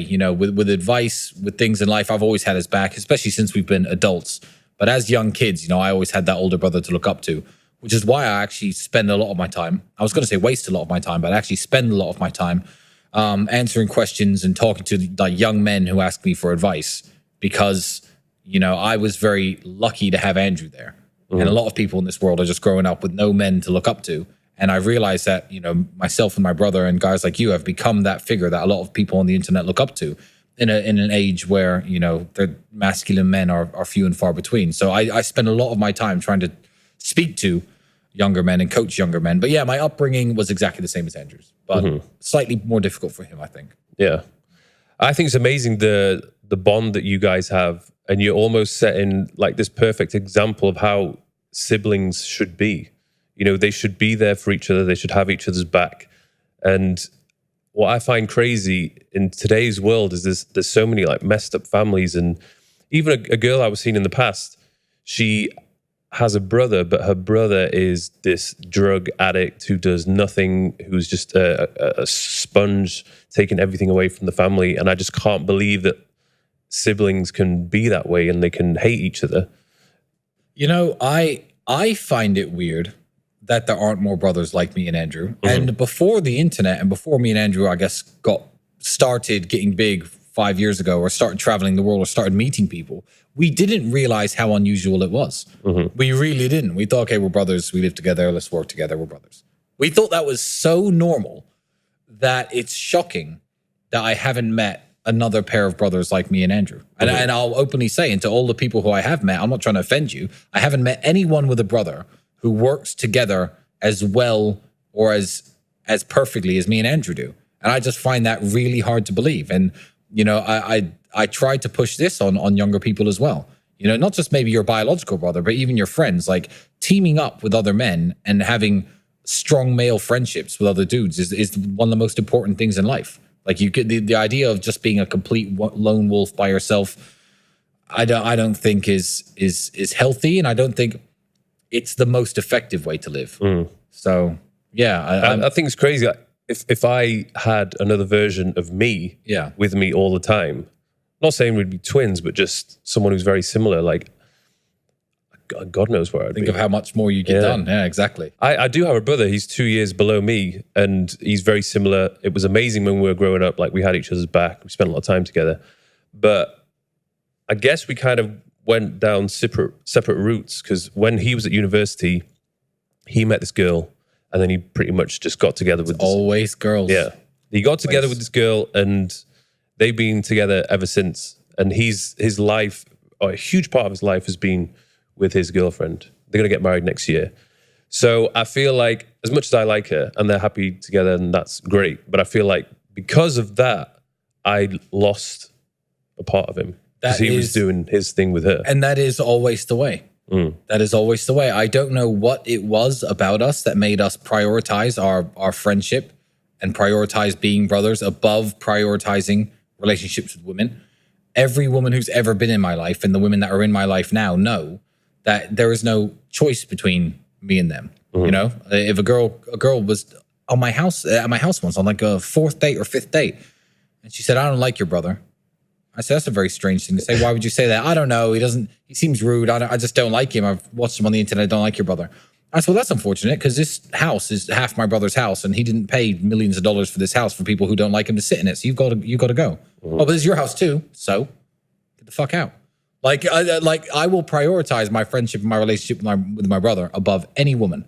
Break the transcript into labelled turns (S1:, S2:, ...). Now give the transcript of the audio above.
S1: You know, with advice, with things in life, I've always had his back, especially since we've been adults. But as young kids, you know, I always had that older brother to look up to, which is why I actually spend a lot of my time. I was going to say waste a lot of my time, but I actually spend a lot of my time answering questions and talking to like young men who ask me for advice, because, you know, I was very lucky to have Andrew there. And a lot of people in this world are just growing up with no men to look up to. And I realized that, you know, myself and my brother and guys like you have become that figure that a lot of people on the internet look up to in an age where, you know, the masculine men are few and far between. So I spend a lot of my time trying to speak to younger men and coach younger men. But yeah, my upbringing was exactly the same as Andrew's, but slightly more difficult for him, I think.
S2: Yeah. I think it's amazing the bond that you guys have, and you're almost setting like this perfect example of how siblings should be. You know, they should be there for each other. They should have each other's back. And what I find crazy in today's world is there's so many like messed up families. And even a girl I was seeing in the past, she has a brother, but her brother is this drug addict who does nothing, who's just a sponge, taking everything away from the family. And I just can't believe that siblings can be that way and they can hate each other. You
S1: know, I find it weird that there aren't more brothers like me and Andrew. And before the internet and before me and Andrew, I guess, started getting big 5 years ago, or started traveling the world, or started meeting people, we didn't realize how unusual it was. We really didn't. We thought, okay, we're brothers. We live together. Let's work together. We're brothers. We thought that was so normal that it's shocking that I haven't met another pair of brothers like me and Andrew. And I'll openly say, and to all the people who I have met, I'm not trying to offend you, I haven't met anyone with a brother who works together as well or as perfectly as me and Andrew do. And I just find that really hard to believe. And, you know, I try to push this on younger people as well. You know, not just maybe your biological brother, but even your friends, like teaming up with other men and having strong male friendships with other dudes is one of the most important things in life. Like, you get the idea of just being a complete lone wolf by yourself, I don't think is healthy, and I don't think it's the most effective way to live. So yeah,
S2: I think it's crazy. If I had another version of me with me all the time, I'm not saying we'd be twins, but just someone who's very similar, like God knows where I'd
S1: think
S2: be.
S1: of how much more you get done. Yeah, exactly.
S2: I do have a brother. He's 2 years below me, and he's very similar. It was amazing when we were growing up. Like, we had each other's back. We spent a lot of time together. But I guess we kind of went down separate routes, because when he was at university, he met this girl, and then he pretty much just got together with
S1: always girls.
S2: Yeah. He got together with this girl, and they've been together ever since. And his life, or a huge part of his life, has been with his girlfriend. They're going to get married next year. So I feel like, as much as I like her and they're happy together, and that's great, but I feel like because of that, I lost a part of him, because he was doing his thing with her.
S1: And that is always the way. That is always the way. I don't know what it was about us that made us prioritize our friendship and prioritize being brothers above prioritizing relationships with women. Every woman who's ever been in my life, and the women that are in my life now, know that there is no choice between me and them. You know, if a girl was on my house at my house once on like a 4th date or 5th date, and she said, "I don't like your brother." I said, "That's a very strange thing to say. Why would you say that?" "I don't know. He seems rude. I just don't like him. I've watched him on the internet. I don't like your brother." I said, "Well, that's unfortunate, because this house is half my brother's house, and he didn't pay millions of dollars for this house for people who don't like him to sit in it. So you've got to go." "Oh, but this is your house too. So get the fuck out." Like I will prioritize my friendship and my relationship with my brother above any woman.